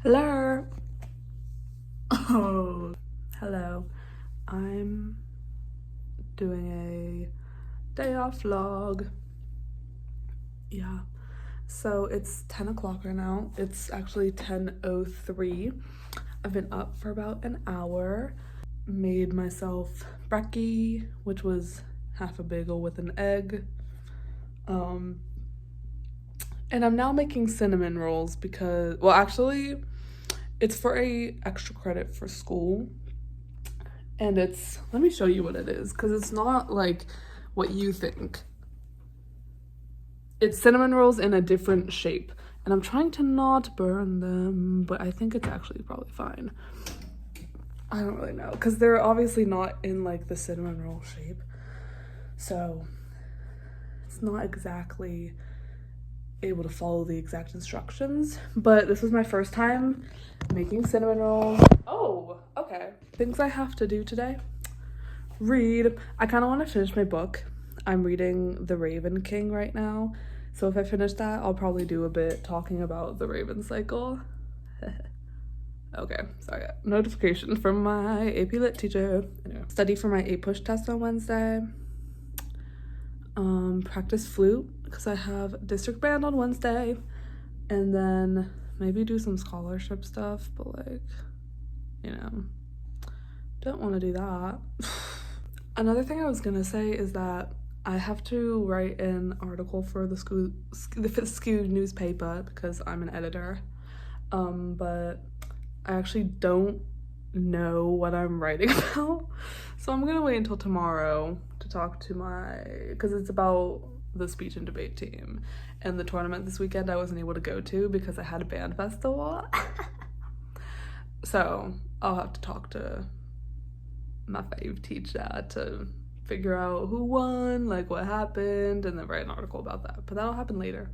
Hello. Oh, hello. I'm doing a day off vlog. Yeah. So it's 10 o'clock right now. It's actually 10:03. I've been up for about an hour. Made myself brekkie, which was half a bagel with an egg. And I'm now making cinnamon rolls because, well, actually, it's for a extra credit for school. And it's, let me show you what it is, because it's not like what you think. It's cinnamon rolls in a different shape. And I'm trying to not burn them, but I think it's actually probably fine. I don't really know, because they're obviously not in like the cinnamon roll shape. So it's not exactly able to follow the exact instructions, but this is my first time making cinnamon rolls. Oh, okay. Things I have to do today. Read. I kind of want to finish my book. I'm reading The Raven King right now. So if I finish that, I'll probably do a bit talking about the Raven cycle. Okay, sorry. Notification from my AP Lit teacher. Anyway, study for my APUSH test on Wednesday. Practice flute because I have district band on Wednesday, and then maybe do some scholarship stuff, but like, you know, don't want to do that. Another thing I was gonna say is that I have to write an article for the school newspaper because I'm an editor, but I actually don't know what I'm writing about, so I'm gonna wait until tomorrow to talk to because it's about the speech and debate team, and the tournament this weekend I wasn't able to go to because I had a band festival. So I'll have to talk to my fave teacher to figure out who won, like what happened, and then write an article about that, but that'll happen later.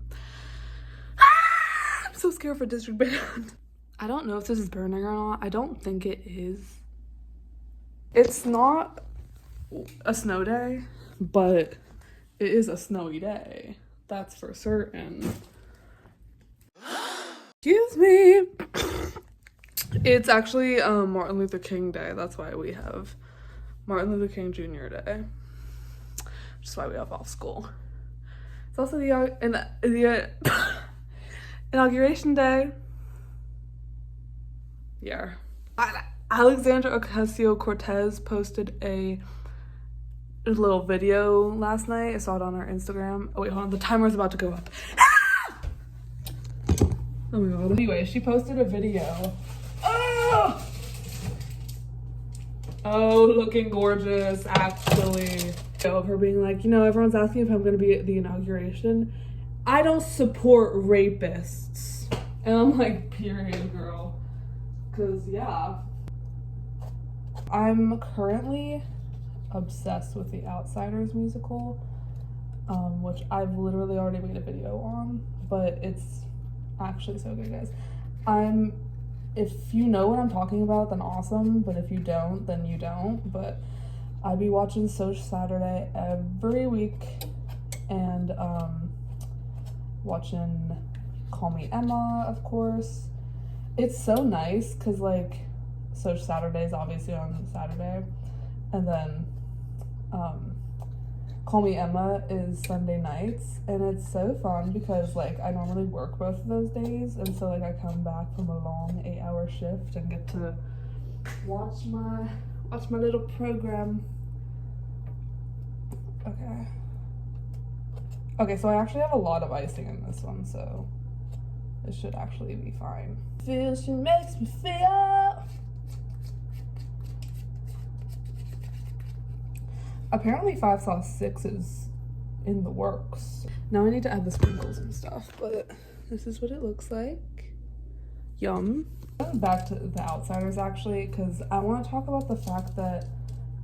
I'm so scared for district band. I don't know if this is burning or not. I don't think it is. It's not a snow day, but it is a snowy day. That's for certain. Excuse me. It's actually Martin Luther King Day. That's why we have Martin Luther King Jr. Day. Which is why we have off school. It's also the inauguration day. Yeah. Alexandra Ocasio-Cortez posted a little video last night. I saw it on her Instagram. Oh wait, hold on, the timer's about to go up. Oh my god. Anyway, she posted a video. Oh, looking gorgeous, actually. Of her being like, you know, everyone's asking if I'm gonna be at the inauguration. I don't support rapists. And I'm like, period, girl. Cause yeah. I'm currently obsessed with the Outsiders musical, which I've literally already made a video on, but it's actually so good, guys. If you know what I'm talking about, then awesome, but if you don't, then you don't. But I be watching Soch Saturday every week, and watching Call Me Emma, of course. It's so nice because like Soch Saturday is obviously on Saturday, and then Call Me Emma is Sunday nights, and it's so fun because like I normally work both of those days, and so like I come back from a long 8-hour shift and get to watch my little program. Okay, so I actually have a lot of icing in this one, so it should actually be fine. Feel she makes me feel. Apparently 5 sauce 6 is in the works. Now I need to add the sprinkles and stuff, but this is what it looks like. Yum. Back to the Outsiders actually, because I want to talk about the fact that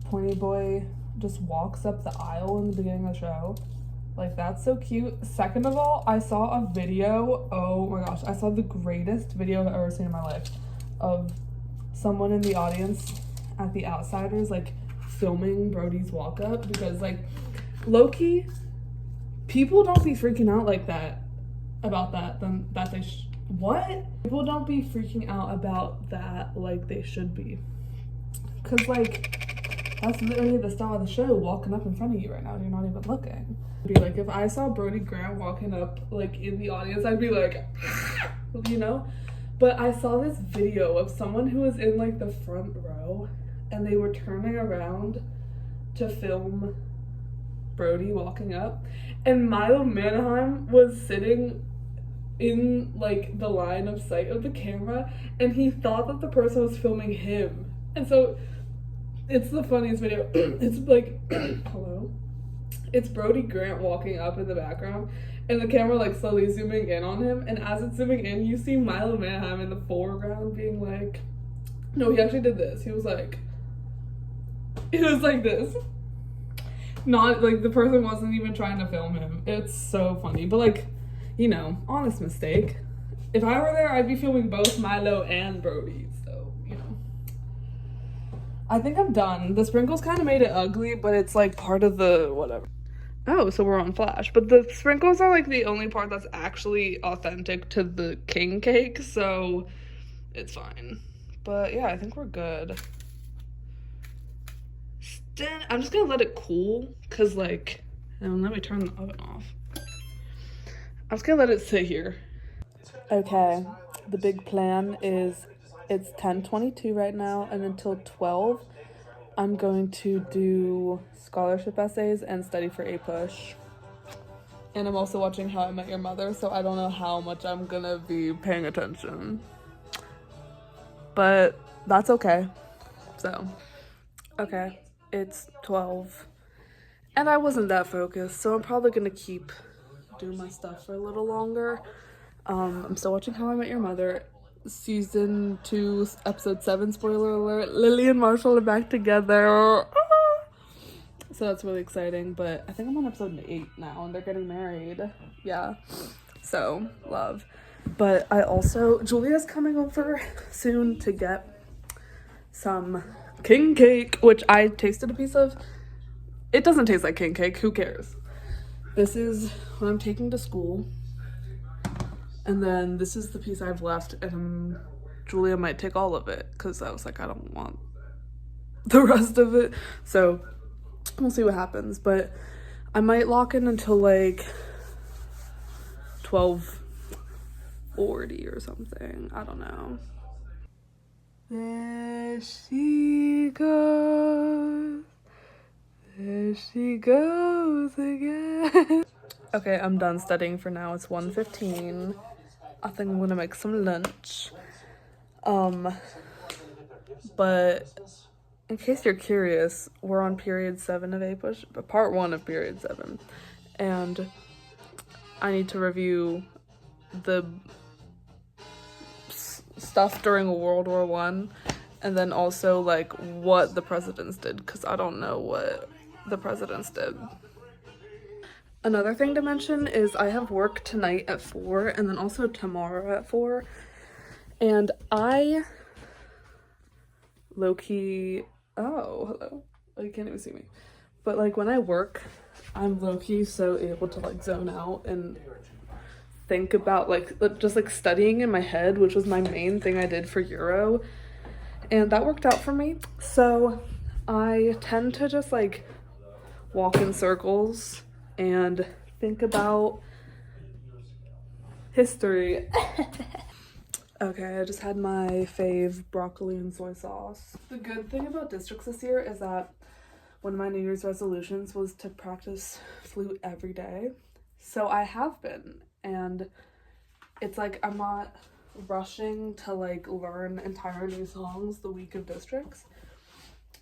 Pointy Boy just walks up the aisle in the beginning of the show. Like, that's so cute. Second of all, I saw a video, oh my gosh, I saw the greatest video I've ever seen in my life of someone in the audience at the Outsiders, like, filming Brody's walk up, because like low-key people don't be freaking out like that about that, then that What? People don't be freaking out about that like they should be. Cause like, that's literally the star of the show walking up in front of you right now and you're not even looking. Be like, if I saw Brody Grant walking up like in the audience, I'd be like, you know? But I saw this video of someone who was in like the front row and they were turning around to film Brody walking up, and Milo Manheim was sitting in like the line of sight of the camera, and he thought that the person was filming him. And so it's the funniest video. It's like hello, it's Brody Grant walking up in the background and the camera like slowly zooming in on him, and as it's zooming in you see Milo Manheim in the foreground being like, no, he actually did this. He was like this. Not like the person wasn't even trying to film him. It's so funny. But like, you know, honest mistake. If I were there, I'd be filming both Milo and Brody. So, you know. I think I'm done. The sprinkles kind of made it ugly, but it's like part of the whatever. Oh, so we're on Flash. But the sprinkles are like the only part that's actually authentic to the king cake, so it's fine. But yeah, I think we're good. I'm just gonna let it cool, cause like, and let me turn the oven off. I'm just gonna let it sit here. Okay, the big plan is it's 10:22 right now, and until 12, I'm going to do scholarship essays and study for APUSH. And I'm also watching How I Met Your Mother, so I don't know how much I'm gonna be paying attention. But that's okay. So, okay, it's 12. And I wasn't that focused, so I'm probably gonna keep doing my stuff for a little longer. I'm still watching How I Met Your Mother. Season 2, episode 7, spoiler alert, Lily and Marshall are back together. So that's really exciting, but I think I'm on episode 8 now, and they're getting married. Yeah, so love. But I also, Julia's coming over soon to get some king cake, which I tasted a piece of. It doesn't taste like king cake, who cares? This is what I'm taking to school. And then this is the piece I've left, and Julia might take all of it, because I was like, I don't want the rest of it. So we'll see what happens, but I might lock in until like 12:40 or something. I don't know. There she goes. There she goes again. Okay, I'm done studying for now. It's 1:15. I think I'm gonna make some lunch. But in case you're curious, we're on period 7 of APUSH, part 1 of period 7. And I need to review the stuff during World War I, and then also like what the presidents did, because I don't know what the presidents did. Another thing to mention is I have work tonight at 4 and then also tomorrow at 4, and I low-key, oh hello, oh, you can't even see me, but like when I work I'm low-key so able to like zone out and think about like just like studying in my head, which was my main thing I did for Euro, and that worked out for me. So I tend to just like walk in circles and think about history. Okay, I just had my fave broccoli and soy sauce. The good thing about districts this year is that one of my New Year's resolutions was to practice flute every day. So I have been, and it's like I'm not rushing to like learn entire new songs the week of districts,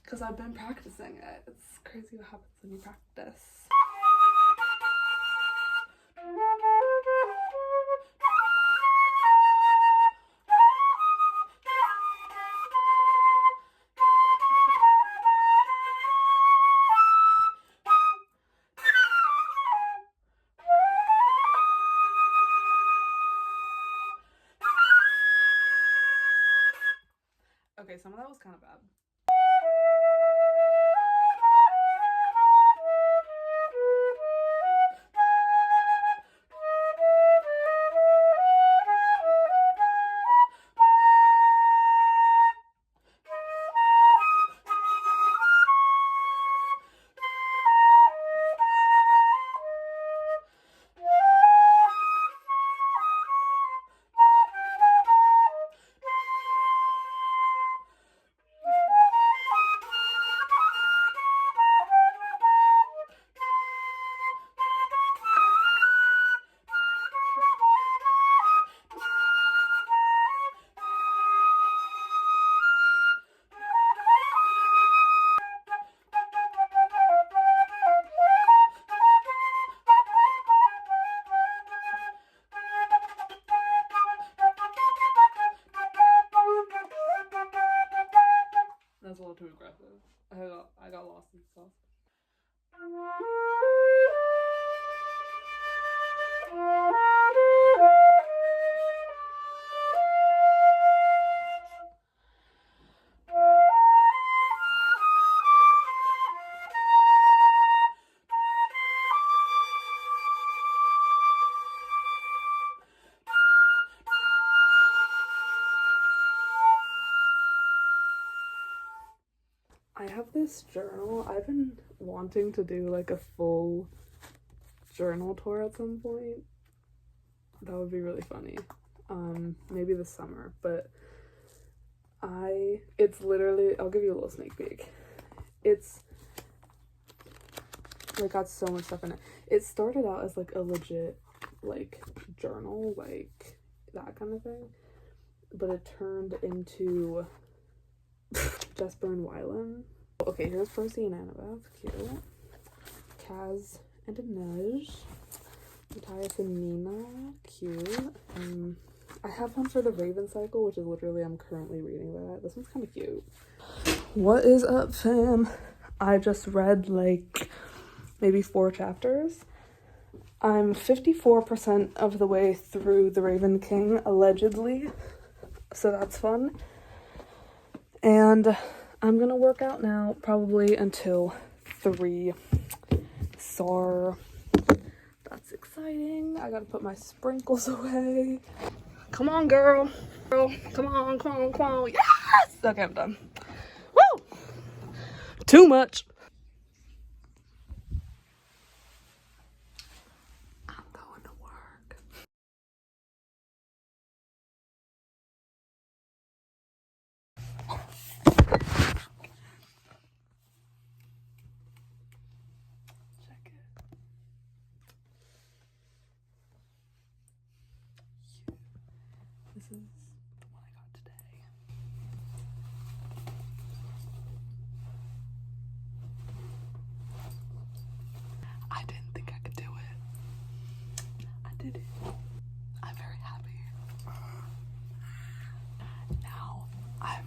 because I've been practicing it. It's crazy what happens when you practice. Okay, some of that was kind of bad. I have this journal. I've been wanting to do like a full journal tour at some point. That would be really funny. Maybe this summer, but it's literally, I'll give you a little sneak peek. It's like got so much stuff in it. It started out as like a legit like journal, like that kind of thing, but it turned into Jesper and Wylan. Okay, here's Percy and Annabeth, cute. Kaz and Inej. Matthias and Nina, cute. I have one for the Raven Cycle, which is literally, I'm currently reading that. This one's kind of cute. What is up, fam? I just read like maybe 4 chapters. I'm 54% of the way through The Raven King, allegedly, so that's fun. And I'm gonna work out now, probably until 3. So that's exciting. I gotta put my sprinkles away. Come on, girl. Come on, come on, come on. Yes! Okay, I'm done. Woo! Too much. I'm going to work. Check it. This is the one I got today. I didn't think I could do it. I did it. I'm very happy. Now I'm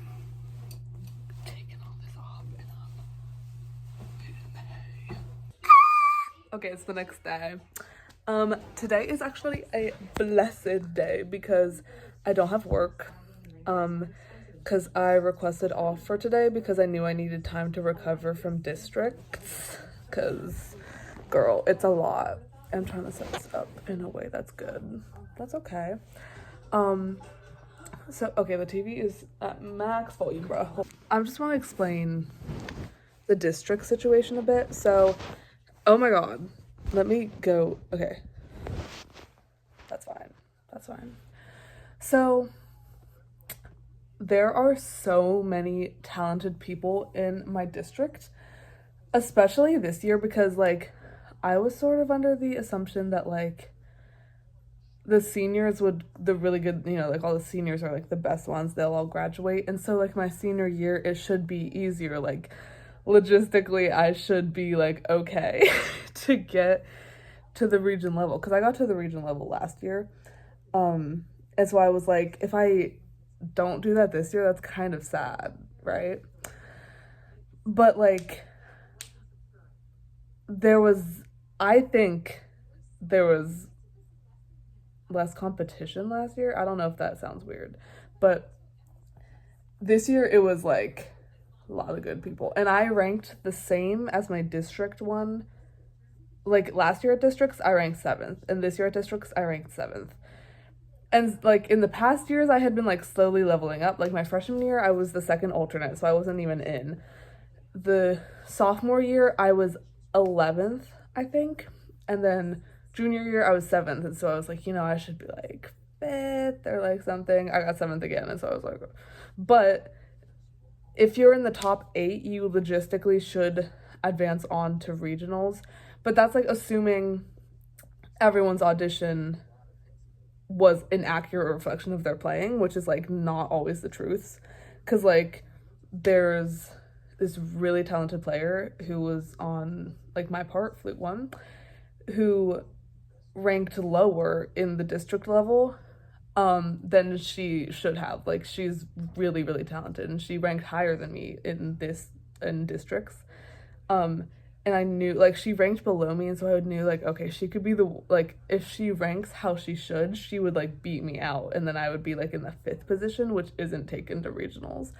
taking all this off and I'm in the hay. Okay, it's the next day. Today is actually a blessed day because I don't have work. Because I requested off for today because I knew I needed time to recover from districts. Because, girl, it's a lot. I'm trying to set this up in a way that's good. That's okay. So, okay, the TV is at max volume, bro. I just want to explain the district situation a bit. So, oh my god. Let me go. Okay. That's fine. That's fine. So, there are so many talented people in my district, especially this year, because like I was sort of under the assumption that like the seniors the really good, you know, like all the seniors are like the best ones, they'll all graduate, and so like my senior year it should be easier, like logistically I should be like okay to get to the region level, because I got to the region level last year, and so I was like, if I don't do that this year, that's kind of sad, right? But like I think there was less competition last year. I don't know if that sounds weird, but this year it was like a lot of good people, and I ranked the same as my district one. Like last year at districts I ranked 7th, and this year at districts I ranked 7th. And like in the past years I had been like slowly leveling up. Like my freshman year I was the second alternate, so I wasn't even in. The sophomore year I was 11th, I think, and then junior year I was 7th, and so I was like, you know, I should be like 5th or like something. I got 7th again, and so I was like, but if you're in the top 8 you logistically should advance on to regionals, but that's like assuming everyone's audition was an accurate reflection of their playing, which is like not always the truth, because like there's this really talented player who was on like my part, flute 1, who ranked lower in the district level than she should have. Like she's really really talented, and she ranked higher than me in districts, and I knew like she ranked below me, and so I knew like, okay, she could be the, like if she ranks how she should, she would like beat me out, and then I would be like in the 5th position, which isn't taken to regionals.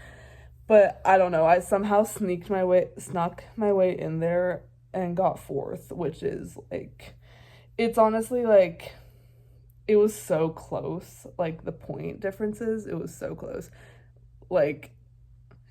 But I don't know, I somehow snuck my way in there and got 4th, which is like, it's honestly like, it was so close, like the point differences, it was so close. Like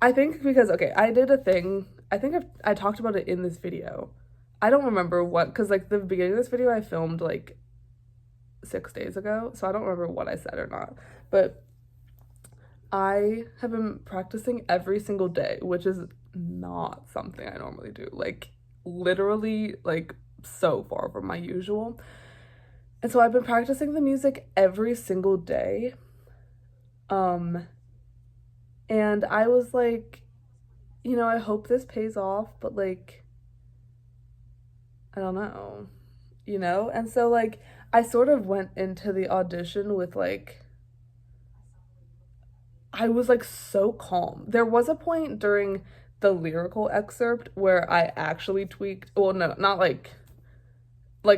I think because, okay, I did a thing. I think I talked about it in this video. I don't remember what, because like the beginning of this video I filmed like 6 days ago, so I don't remember what I said or not. But I have been practicing every single day, which is not something I normally do. Like, literally, like, so far from my usual. And so I've been practicing the music every single day. Um, and I was like, I hope this pays off, but like, I don't know. And so, like, I sort of went into the audition with like, I was like so calm. There was a point during the lyrical excerpt where I actually tweaked. Well, no, not like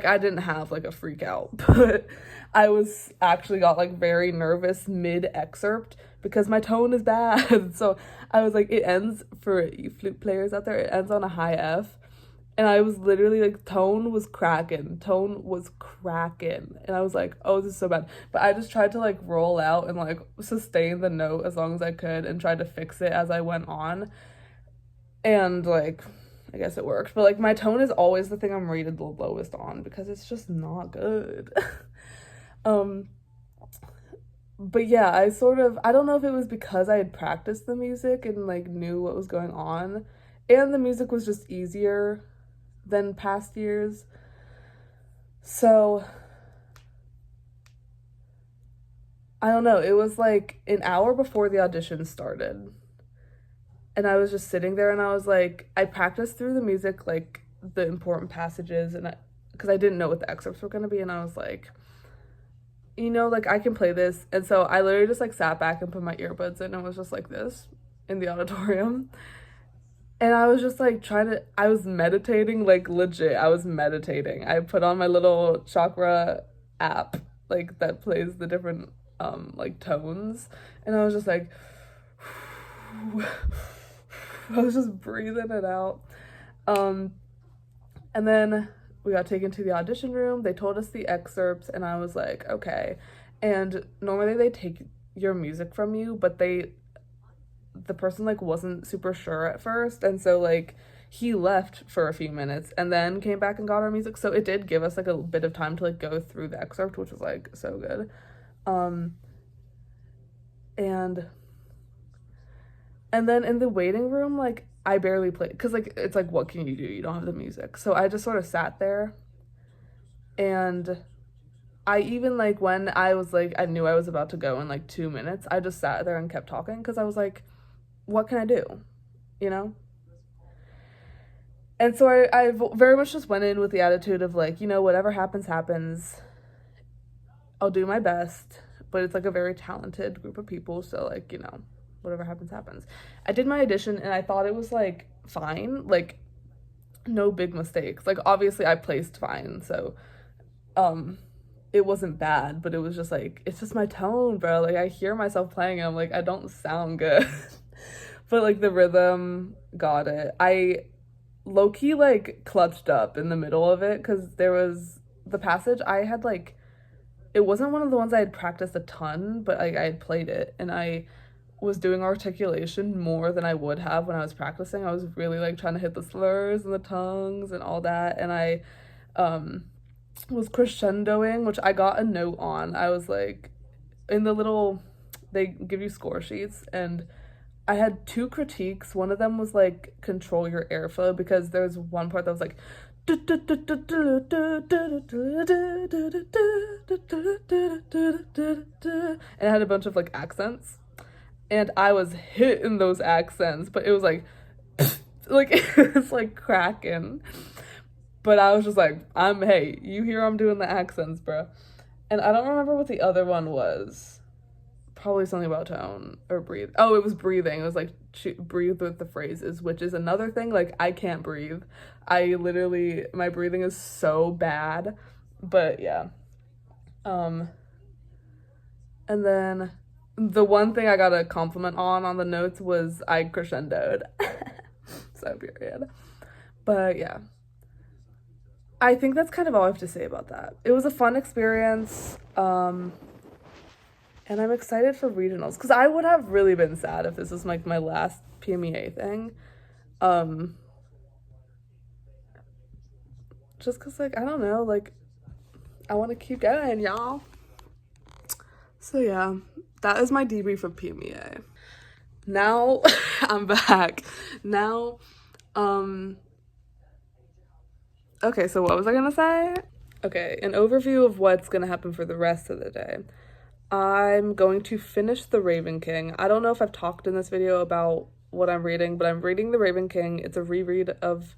I didn't have like a freak out, but I was actually got like very nervous mid excerpt because my tone is bad. So I was like, it ends for you flute players out there, it ends on a high F. And I was literally like, tone was cracking. Tone was cracking. And I was like, oh, this is so bad. But I just tried to like roll out and like sustain the note as long as I could and tried to fix it as I went on. And like, I guess it worked. But like, my tone is always the thing I'm rated the lowest on because it's just not good. um, but yeah, I don't know if it was because I had practiced the music and like knew what was going on. And the music was just easier than past years. So I don't know. It was like an hour before the audition started. And I was just sitting there and I was like, I practiced through the music, like the important passages, and because I didn't know what the excerpts were going to be. And I was like, like I can play this. And so I literally just like sat back and put my earbuds in and was just like this in the auditorium. And I was just like I was meditating, like legit, I was meditating. I put on my little chakra app, like that plays the different like tones. And I was just like, I was just breathing it out. And then we got taken to the audition room. They told us the excerpts, and I was like, okay. And normally they take your music from you, but the person like wasn't super sure at first, and so like he left for a few minutes and then came back and got our music, so it did give us like a bit of time to like go through the excerpt, which was like so good. And then in the waiting room, like I barely played because like it's like, what can you do, you don't have the music. So I just sort of sat there, and I even like when I was like, I knew I was about to go in like 2 minutes, I just sat there and kept talking because I was like, what can I do? You know? And so I very much just went in with the attitude of like, whatever happens, happens. I'll do my best. But it's like a very talented group of people. So like, whatever happens, happens. I did my audition and I thought it was like fine. Like, no big mistakes. Like, obviously I placed fine. So, it wasn't bad, but it was just like, it's just my tone, bro. Like, I hear myself playing and I'm like, I don't sound good. But like the rhythm got it. I low-key like clutched up in the middle of it because there was the passage I had like, it wasn't one of the ones I had practiced a ton, but like I had played it and I was doing articulation more than I would have when I was practicing. I was really like trying to hit the slurs and the tongues and all that, and I was crescendoing, which I got a note on. I was like, in the little, they give you score sheets, and I had two critiques. One of them was like, control your airflow, because there's one part that was like, and it had a bunch of like accents, and I was hitting those accents, but it was like like it was like cracking. But I was just like, hey, you hear I'm doing the accents, bro. And I don't remember what the other one was. Probably something about tone or breathe. Oh, it was breathing. It was like breathe with the phrases, which is another thing. Like, I can't breathe. I literally, my breathing is so bad. But yeah. And then the one thing I got a compliment on the notes was I crescendoed. So period. But yeah. I think that's kind of all I have to say about that. It was a fun experience. And I'm excited for regionals, because I would have really been sad if this was like my last PMEA thing. Just because, like, I don't know, like, I want to keep going, y'all. So yeah, that is my debrief of PMEA. Now I'm back. Now, okay, so what was I gonna say? Okay, an overview of what's gonna happen for the rest of the day. I'm going to finish The Raven King. I don't know if I've talked in this video about what I'm reading, but I'm reading The Raven King. It's a reread of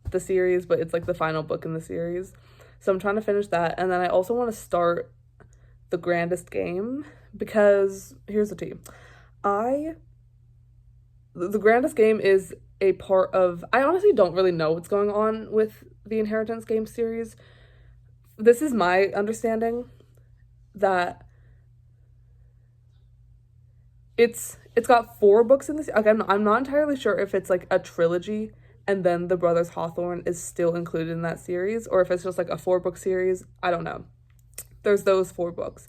the series, but it's like the final book in the series. So I'm trying to finish that. And then I also want to start The Grandest Game, because here's the tea. The Grandest Game is a part of, I honestly don't really know what's going on with the Inheritance Game series. This is my understanding that it's got 4 books in this. Again, I'm not entirely sure if it's like a trilogy and then the Brothers Hawthorne is still included in that series, or if it's just like a 4-book series. I don't know. There's those 4 books.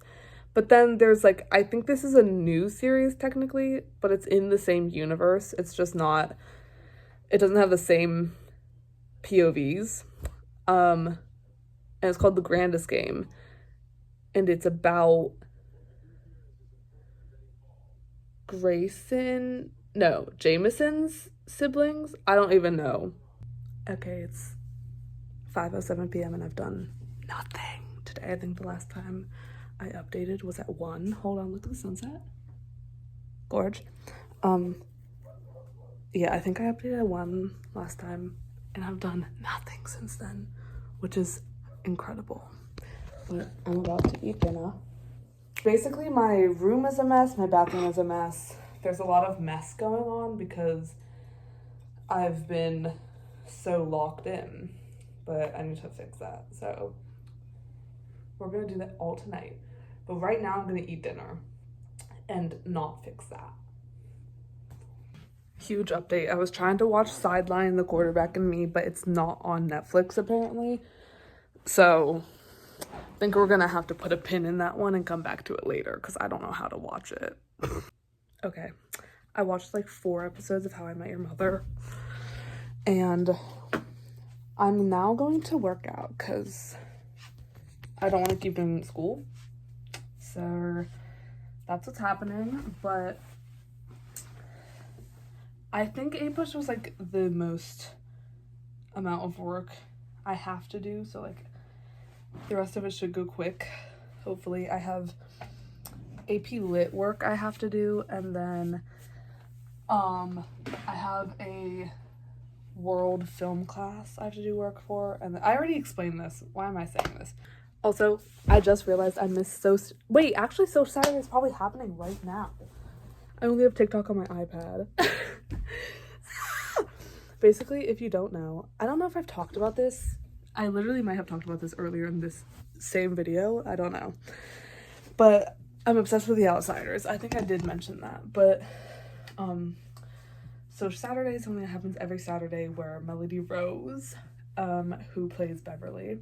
But then there's like, I think this is a new series technically, but it's in the same universe. It's just not, it doesn't have the same POVs. And it's called The Grandest Game. And it's about Jameson's siblings. I don't even know. Okay, it's 5:07 p.m. and I've done nothing today. I think the last time I updated was at 1. Hold on, look at the sunset. Gorge. Yeah, I think I updated at 1 last time, and I've done nothing since then, which is incredible. But I'm about to eat dinner. Basically, my room is a mess, my bathroom is a mess. There's a lot of mess going on because I've been so locked in, but I need to fix that. So we're gonna do that all tonight. But right now I'm gonna eat dinner and not fix that. Huge update. I was trying to watch Sideline, The Quarterback and Me, but it's not on Netflix apparently. So I think we're gonna have to put a pin in that one and come back to it later because I don't know how to watch it. Okay, I watched like 4 episodes of How I Met Your Mother, and I'm now going to work out because I don't want to keep doing school. So that's what's happening. But I think A-Push was like the most amount of work I have to do, so like the rest of it should go quick. Hopefully. I have AP Lit work I have to do, and then I have a world film class I have to do work for, and I already explained this. Why am I saying this? Also, I just realized I missed wait, actually Social Saturday is probably happening right now. I only have TikTok on my iPad. Basically, if you don't know, I don't know if I've talked about this. I literally might have talked about this earlier in this same video. I don't know. But I'm obsessed with The Outsiders. I think I did mention that. But Social Saturday is something that happens every Saturday where Melody Rose, who plays Beverly,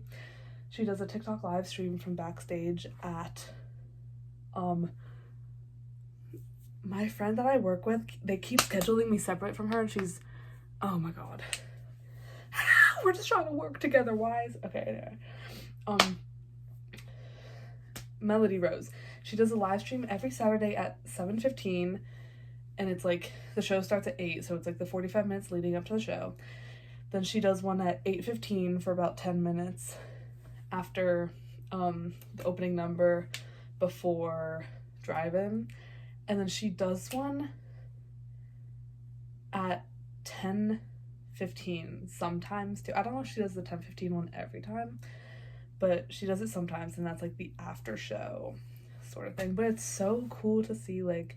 she does a TikTok live stream from backstage at my friend that I work with. They keep scheduling me separate from her, and she's, oh my god, we're just trying to work together, wise. Okay, anyway. Melody Rose, she does a live stream every Saturday at 7:15, and it's like the show starts at 8, so it's like the 45 minutes leading up to the show. Then she does one at 8:15 for about 10 minutes after the opening number before Drive-In, and then she does one at 10:15 sometimes too. I don't know if she does the 10:15 one every time, but she does it sometimes, and that's like the after show sort of thing. But it's so cool to see, like,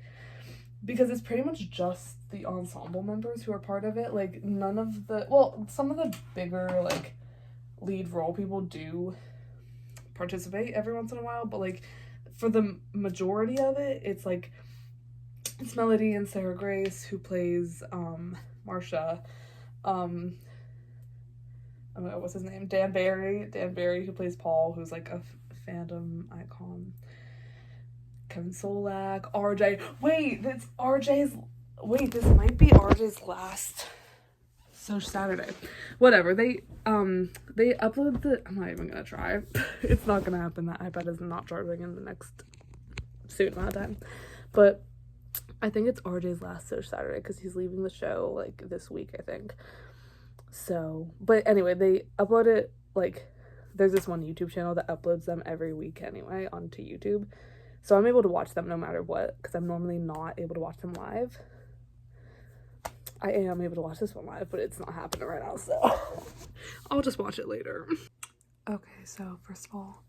because it's pretty much just the ensemble members who are part of it. Like, none of the, well, some of the bigger, like, lead role people do participate every once in a while, but, like, for the majority of it, it's, like, it's Melody and Sarah Grace, who plays, Marsha, what's his name? Dan Barry, who plays Paul, who's, like, a fandom icon, Kevin Solak, RJ. Wait, this might be RJ's last Social Saturday. Whatever. They upload the, I'm not even gonna try. It's not gonna happen. That iPad is not charging in the next soon amount of time. But I think it's RJ's last Social Saturday because he's leaving the show like this week, I think. So, but anyway, they upload it, like, there's this one YouTube channel that uploads them every week anyway onto YouTube. So I'm able to watch them no matter what, because I'm normally not able to watch them live. I am able to watch this one live, but it's not happening right now, so I'll just watch it later. Okay, so first of all,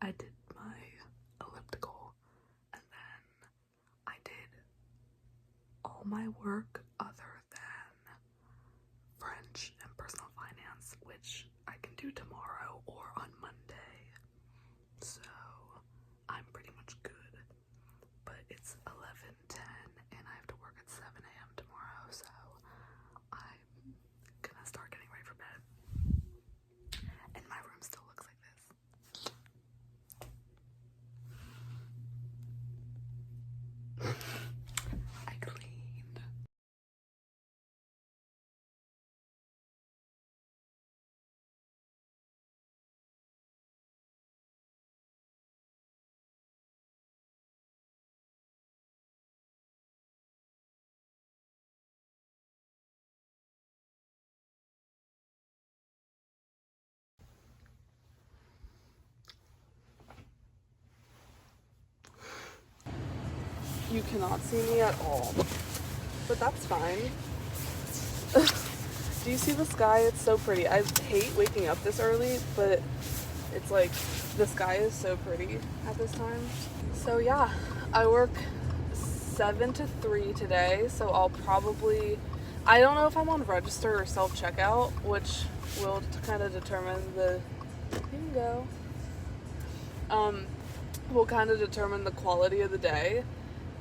I did my elliptical, and then I did all my work other than French and personal finance, which I can do tomorrow or on Monday. So I'm pretty much good. But it's 11:10 and I have to work at 7 a.m. tomorrow, so I'm gonna start getting ready for bed. And my room still looks like this. I cleaned. You cannot see me at all, but that's fine. Do you see the sky? It's so pretty. I hate waking up this early, but it's like the sky is so pretty at this time. So yeah, I work 7 to 3 today, so I'll probably, I don't know if I'm on register or self-checkout, which will kind of determine the, you can go, will kind of determine the quality of the day.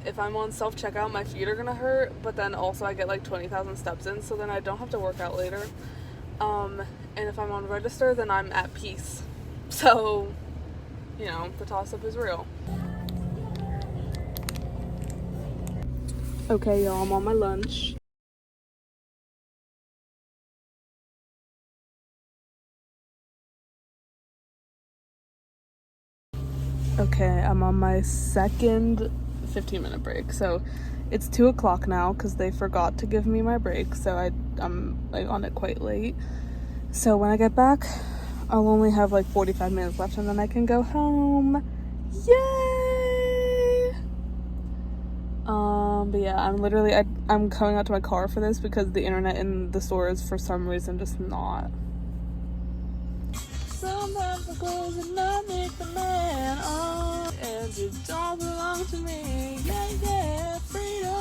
If I'm on self-checkout, my feet are gonna hurt, but then also I get like 20,000 steps in, so then I don't have to work out later. And if I'm on register, then I'm at peace. So, you know, the toss-up is real. Okay, y'all, I'm on my lunch. Okay, I'm on my second 15-minute break. So it's 2 o'clock now because they forgot to give me my break. So I'm like on it quite late. So when I get back, I'll only have like 45 minutes left and then I can go home. Yay! But yeah, I'm coming out to my car for this because the internet in the store is for some reason just not. Sometimes the clothes and not make the man on, and it don't belong to me. Yeah, yeah, freedom.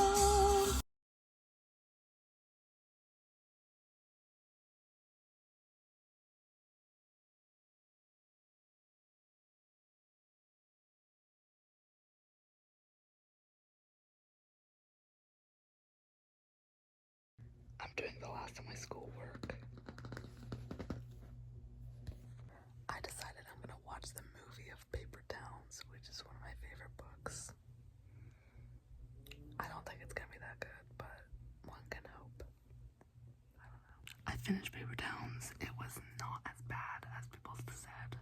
I'm doing the last of my schoolwork. I decided I'm gonna watch the movie of Paper Towns, which is one of my favorite books. I don't think it's gonna be that good, but one can hope. I don't know. I finished Paper Towns. It was not as bad as people said.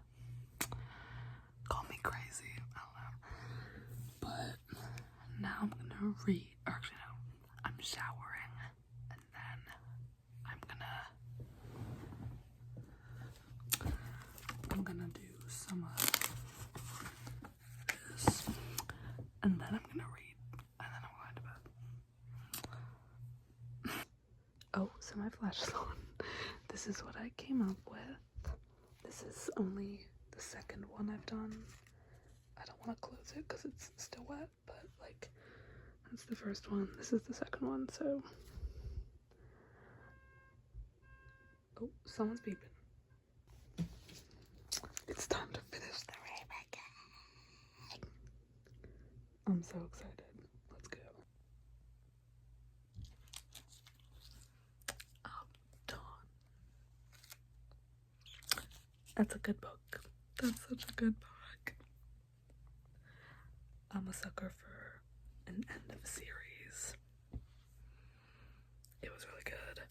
Call me crazy, I don't know. But now I'm gonna read, or actually no, I'm showering, and then I'm gonna do some of this, and then I'm gonna read, and then I'm going to bed. Oh, so my flash is on. This is what I came up with. This is only the second one I've done. I don't want to close it because it's still wet, but like, that's the first one. This is the second one, so. Oh, someone's beeping. It's time to finish the reading. I'm so excited. Let's go. I'm done. That's a good book. That's such a good book. I'm a sucker for an end of a series. It was really good.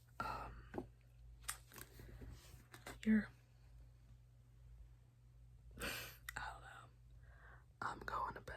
Here. I don't know. I'm going to bed.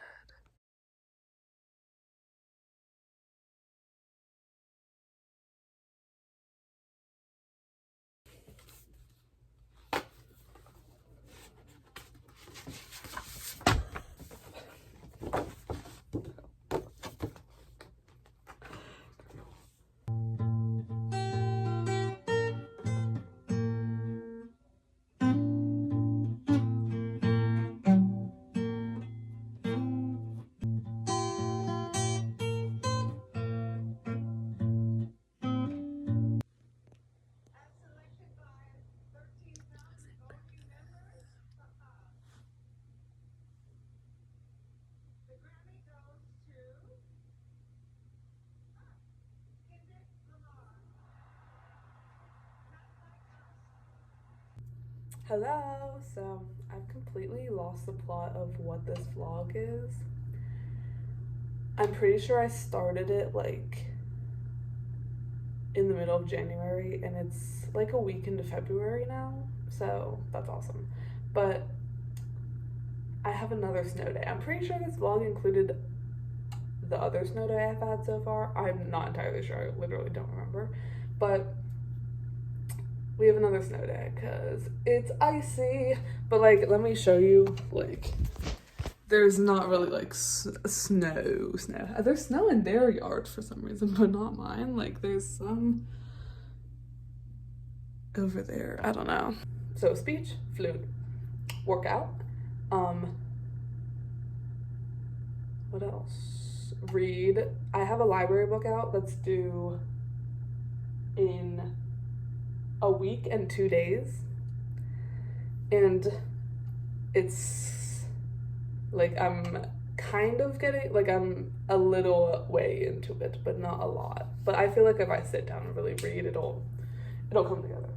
Hello! So, I've completely lost the plot of what this vlog is. I'm pretty sure I started it like in the middle of January and it's like a week into February now, so that's awesome. But I have another snow day. I'm pretty sure this vlog included the other snow day I've had so far. I'm not entirely sure, I literally don't remember. But we have another snow day because it's icy. But like, let me show you, like, there's not really like snow. There's snow in their yard for some reason, but not mine. Like there's some over there, I don't know. So speech, flute, workout, what else? Read. I have a library book out that's due in a week and 2 days, and it's like I'm kind of getting, like I'm a little way into it, but not a lot. But I feel like if I sit down and really read, it'll come together.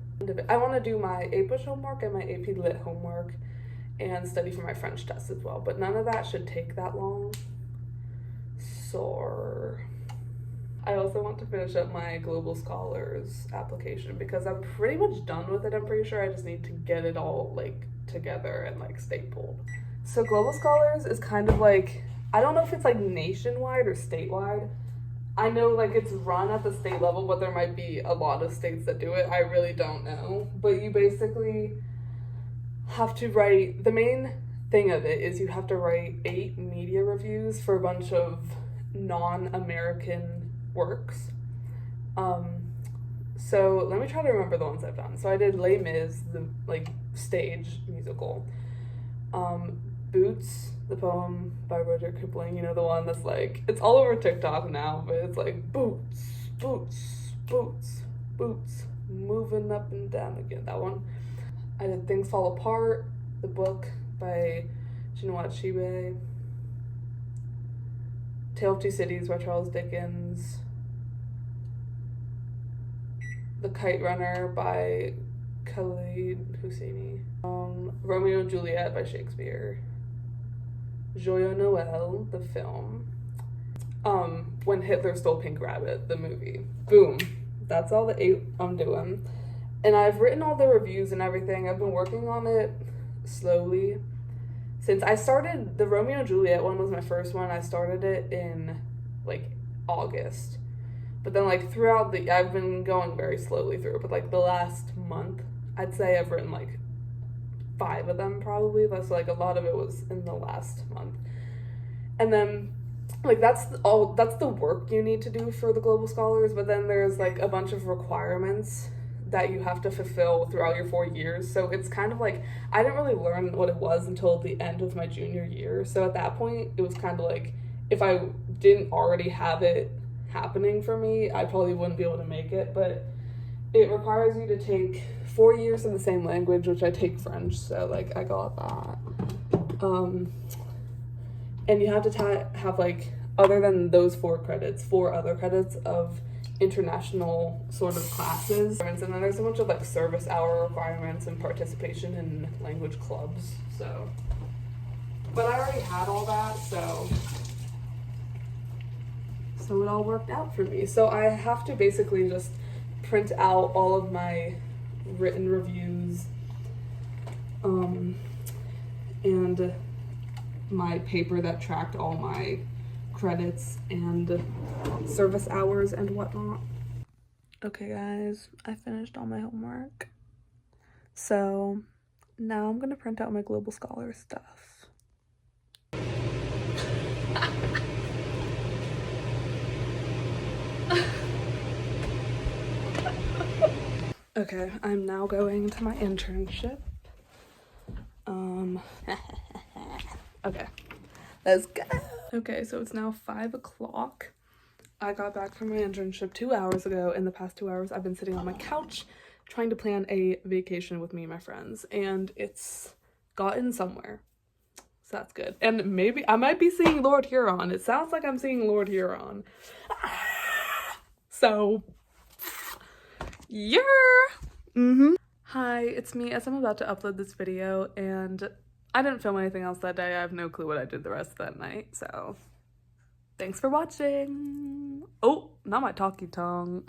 I want to do my APUSH homework and my AP Lit homework and study for my French test as well, but none of that should take that long. So I also want to finish up my Global Scholars application because I'm pretty much done with it. I'm pretty sure I just need to get it all like together and like stapled. So Global Scholars is kind of like, I don't know if it's like nationwide or statewide. I know like it's run at the state level, but there might be a lot of states that do it. I really don't know. But you basically have to write, the main thing of it is you have to write 8 media reviews for a bunch of non-American works. So let me try to remember the ones I've done. So I did Les Mis, the like stage musical. Boots, the poem by Rudyard Kipling, you know, the one that's like, it's all over TikTok now, but it's like boots, boots, boots, boots, moving up and down again, that one. I did Things Fall Apart, the book by Chinua Achebe. Tale of Two Cities by Charles Dickens. The Kite Runner by Khalid Hosseini. Romeo and Juliet by Shakespeare. Joyeux Noel, the film. When Hitler Stole Pink Rabbit, the movie. Boom. That's all the 8 I'm doing. And I've written all the reviews and everything. I've been working on it slowly. Since I started, the Romeo and Juliet one was my first one. I started it in like August. But then like throughout I've been going very slowly through it, but like the last month, I'd say I've written like 5 of them probably. So like a lot of it was in the last month. And then like that's the work you need to do for the Global Scholars, but then there's like a bunch of requirements that you have to fulfill throughout your 4 years. So it's kind of like, I didn't really learn what it was until the end of my junior year. So at that point, it was kind of like, if I didn't already have it happening for me, I probably wouldn't be able to make it. But it requires you to take 4 years in the same language, which I take French, so like I got that. And you have to have like, other than those 4 credits, 4 other credits of international sort of classes. And then there's a bunch of like service hour requirements and participation in language clubs. So, but I already had all that, so So it all worked out for me. So I have to basically just print out all of my written reviews and my paper that tracked all my credits and service hours and whatnot. Okay guys, I finished all my homework. So now I'm gonna print out my Global Scholar stuff. Okay, I'm now going to my internship. Okay, let's go. Okay, so it's now 5 o'clock. I got back from my internship 2 hours ago. In the past 2 hours, I've been sitting on my couch trying to plan a vacation with me and my friends, and it's gotten somewhere. So that's good. And maybe I might be seeing Lord Huron. It sounds like I'm seeing Lord Huron. So, yeah. Hi, it's me as I'm about to upload this video, and I didn't film anything else that day. I have no clue what I did the rest of that night, so thanks for watching. Oh, not my talkie tongue.